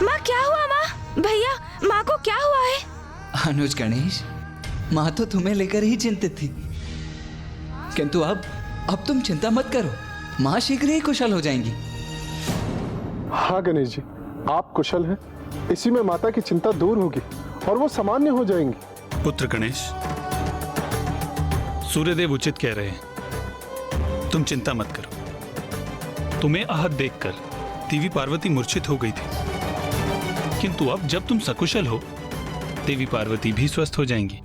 माँ क्या हुआ माँ? भैया माँ को क्या हुआ है? अनुज गणेश, माँ तो तुम्हें लेकर ही चिंतित थी, किंतु अब तुम चिंता मत करो, माँ शीघ्र ही कुशल हो जाएंगी। हाँ गणेश जी, आप कुशल हैं, इसी में माता की चिंता दूर होगी और वो सामान्य हो जाएंगी। पुत्र गणेश, सूर्यदेव उचित कह रहे हैं, तुम चिंता मत करो। तुम्हें आहत देखकर देवी पार्वती मूर्छित हो गई थी, किंतु अब जब तुम सकुशल हो, देवी पार्वती भी स्वस्थ हो जाएंगी।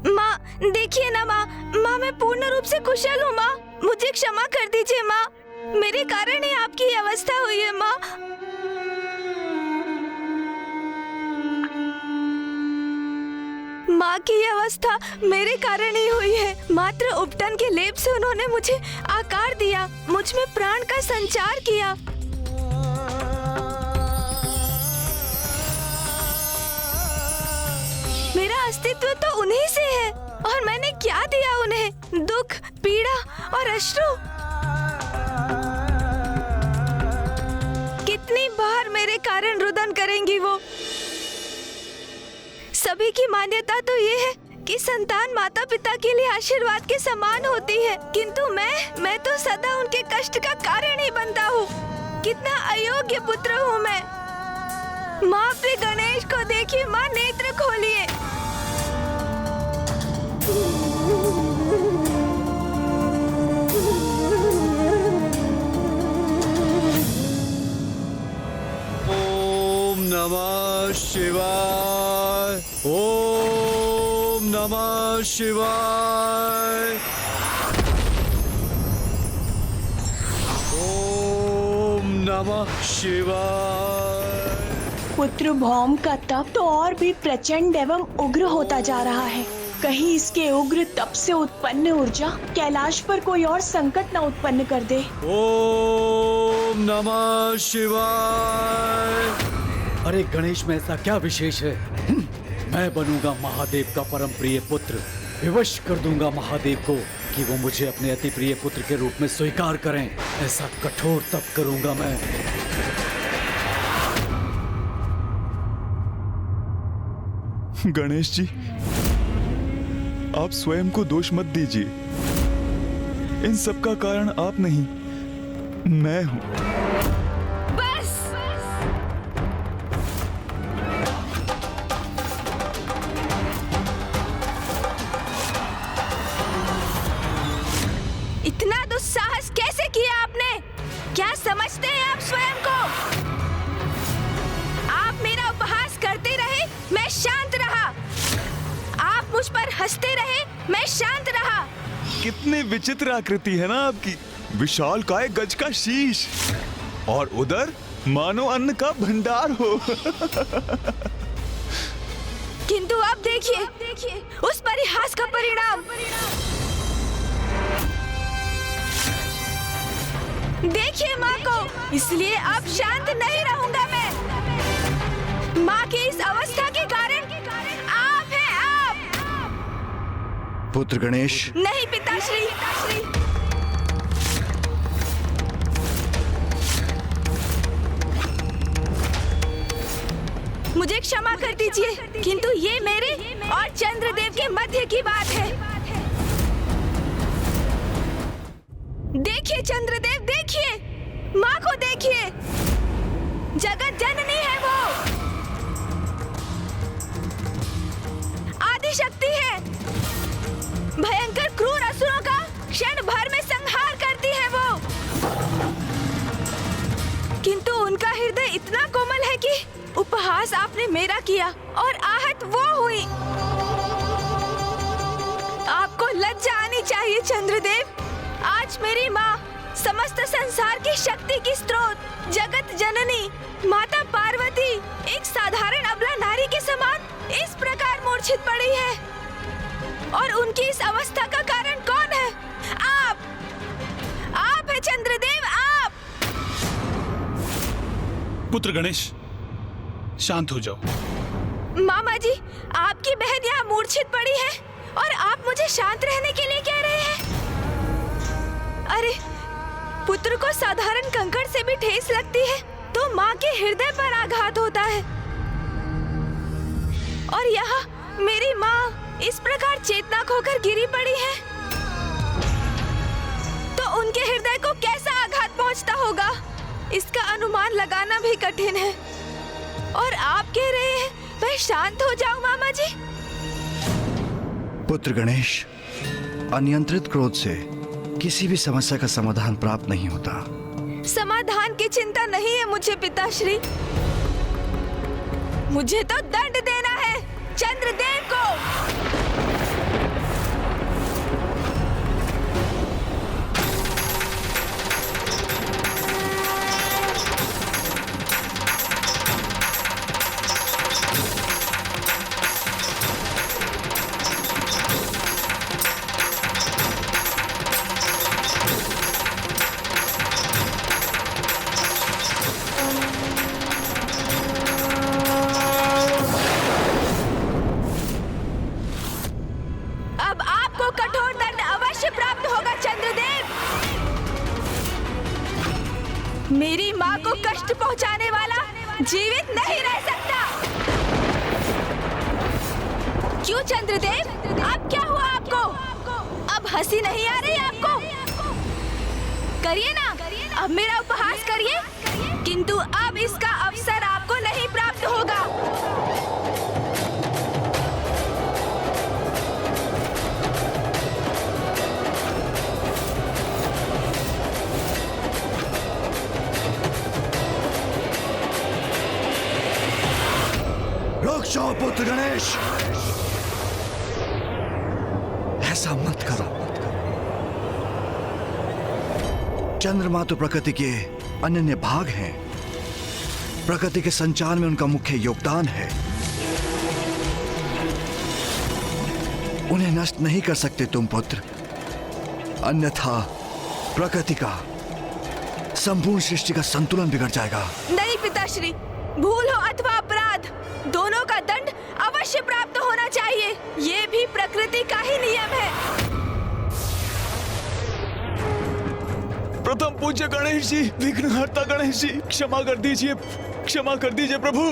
माँ देखिए ना माँ, मैं पूर्ण रूप से कुशल हूँ माँ, मुझे क्षमा कर दीजिए माँ, मेरे कारण ही आपकी अवस्था हुई है माँ। माँ की अवस्था मेरे कारण ही हुई है। मात्र उपटन के लेप से उन्होंने मुझे आकार दिया, मुझ में प्राण का संचार किया। मेरा अस्तित्व तो उन्हीं से है, और मैंने क्या दिया उन्हें? दुख, पीड़ा और अश्रु। कितनी बार मेरे कारण रुदन करेंगी वो? सभी की मान्यता तो ये है कि संतान माता पिता के लिए आशीर्वाद के समान होती है, किंतु मैं तो सदा उनके कष्ट का कारण ही बनता हूँ। कितना अयोग्य पुत्र हूँ मैं। माँ अपने गणेश को देखिए, माँ नेत्र खोलिए। ओम नमः शिवाय, ओम नमः शिवाय, ओम नमः शिवाय। पुत्र भौम का तप तो और भी प्रचंड एवं उग्र होता जा रहा है। कहीं इसके उग्र तप से उत्पन्न ऊर्जा कैलाश पर कोई और संकट न उत्पन्न कर दे। ओम नमः शिवाय। अरे गणेश में ऐसा क्या विशेष है? मैं बनूंगा महादेव का परम प्रिय पुत्र, विवश कर दूंगा महादेव को कि वो मुझे अपने अति प्रिय पुत्र के रूप में स्वीकार करें। ऐसा कठोर तप करूंगा मैं। गणेश जी, आप स्वयं को दोष मत दीजिए। इन सब का कारण आप नहीं, मैं हूं। बस। इतना दुस्साहस कैसे किया आपने? क्या समझते हैं आप स्वयं को? आप मेरा उपहास करते रहे, मैं शांत रहा। आप मुझ पर हंसते रहे, मैं शांत रहा। कितनी विचित्र आकृति है ना आपकी। विशाल काय गज का शीश और उधर मानो अन्न का भंडार हो। किंतु अब देखिए उस परिहास का परिणाम। देखिए माँ को, इसलिए अब शांत नहीं रहूंगा मैं। माँ की इस अवस्था के कारण आप हैं, आप। पुत्र गणेश। नहीं पिताश्री। मुझे क्षमा कर दीजिए, किंतु ये मेरे और चंद्रदेव के मध्य की बात है। देखिए चंद्रदेव, देखिए माँ को, देखिए जगत जननी है वो, आदि शक्ति है, भयंकर क्रूर असुरों का क्षण भर में संहार करती है वो। किंतु उनका हृदय इतना कोमल है कि उपहास आपने मेरा किया और आहत वो हुई। आपको लज्जा आनी चाहिए चंद्रदेव। आज मेरी माँ, समस्त संसार की शक्ति की स्रोत, जगत जननी माता पार्वती, एक साधारण अबला नारी के समान इस प्रकार मूर्छित पड़ी है। और उनकी इस अवस्था का कारण कौन है? आप है चंद्रदेव, आप। पुत्र गणेश, शांत हो जाओ। मामा जी, आपकी बहन यहाँ मूर्छित पड़ी है और आप मुझे शांत रहने के लिए कह रहे हैं? अरे, पुत्र को साधारण कंकड़ से भी ठेस लगती है तो माँ के हृदय पर आघात होता है। और यहाँ मेरी माँ इस प्रकार चेतना खोकर गिरी पड़ी है, तो उनके हृदय को कैसा आघात पहुँचता होगा, इसका अनुमान लगाना भी कठिन है। और आप कह रहे हैं मैं शांत हो जाऊं मामा जी? पुत्र गणेश, अनियंत्रित क्रोध से किसी भी समस्या का समाधान प्राप्त नहीं होता। समाधान की चिंता नहीं है मुझे पिताश्री, मुझे तो दंड देना है चंद्रदेव को। अब आपको कठोर दंड अवश्य प्राप्त होगा चंद्रदेव। मेरी माँ को कष्ट पहुँचाने वाला जीवित नहीं रह सकता। क्यों चंद्रदेव, अब क्या हुआ आपको? अब हंसी नहीं आ रही आपको? करिए ना, अब मेरा उपहास करिए, किंतु अब इसका अवसर आपको नहीं प्राप्त होगा। रुक जाओ पुत्र गणेश, ऐसा मत करो। चंद्रमा तो प्रकृति के अनन्य भाग हैं। प्रकृति के संचार में उनका मुख्य योगदान है। उन्हें नष्ट नहीं कर सकते तुम पुत्र, अन्यथा प्रकृति का संपूर्ण सृष्टि का संतुलन बिगड़ जाएगा। नहीं पिताश्री, भूल हो अथवा अपराध, दोनों का दंड अवश्य प्राप्त होना चाहिए। ये भी प्रकृति का ही नियम है। प्रथम पूज्य गणेश जी, विघ्नहर्ता गणेश जी, क्षमा कर दीजिए, क्षमा कर दीजिए प्रभु।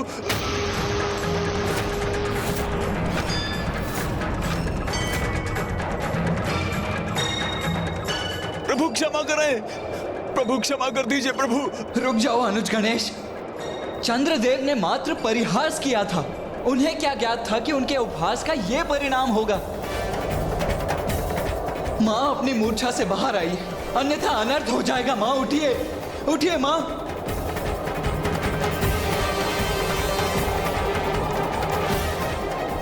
प्रभु क्षमा करें, प्रभु क्षमा कर दीजिए प्रभु। रुक जाओ अनुज गणेश, चंद्रदेव ने मात्र परिहास किया था। उन्हें क्या ज्ञात था कि उनके उपहास का ये परिणाम होगा। माँ अपनी मूर्छा से बाहर आई, अन्यथा अनर्थ हो जाएगा। माँ उठिए, उठिए माँ।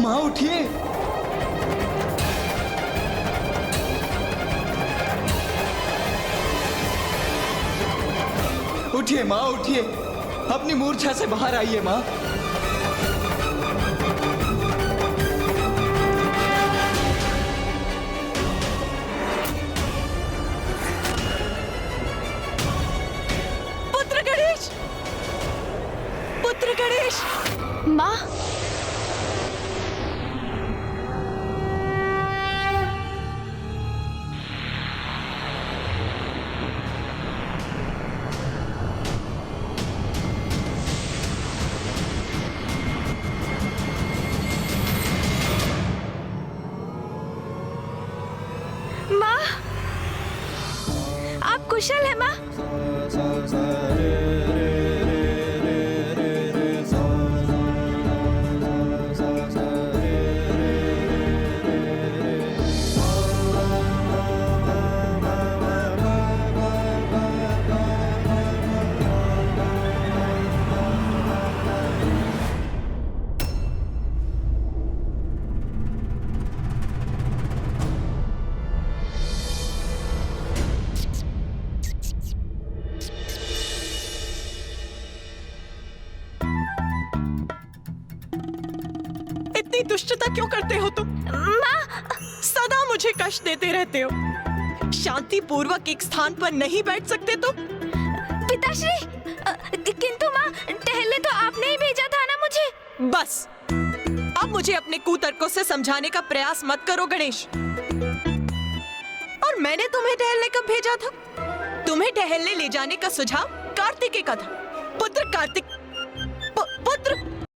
माँ उठिए। उठिए माँ, उठिए, अपनी मूर्छा से बाहर आइए माँ। पुत्र गणेश, पुत्र गणेश। माँ, माँ, आप कुशल है माँ? इतनी दुष्टता क्यों करते हो तुम? माँ, सदा मुझे कष्ट देते रहते हो। शांति पूर्वक एक स्थान पर नहीं बैठ सकते तुम? पिताश्री, किंतु माँ, टहलने तो आपने ही भेजा था ना मुझे। बस, अब मुझे अपने कुतर्कों से समझाने का प्रयास मत करो गणेश। और मैंने तुम्हें टहलने कब भेजा था? तुम्हें टहलने ले जाने का सुझाव कार्तिकेय का था। पुत्र कार्तिक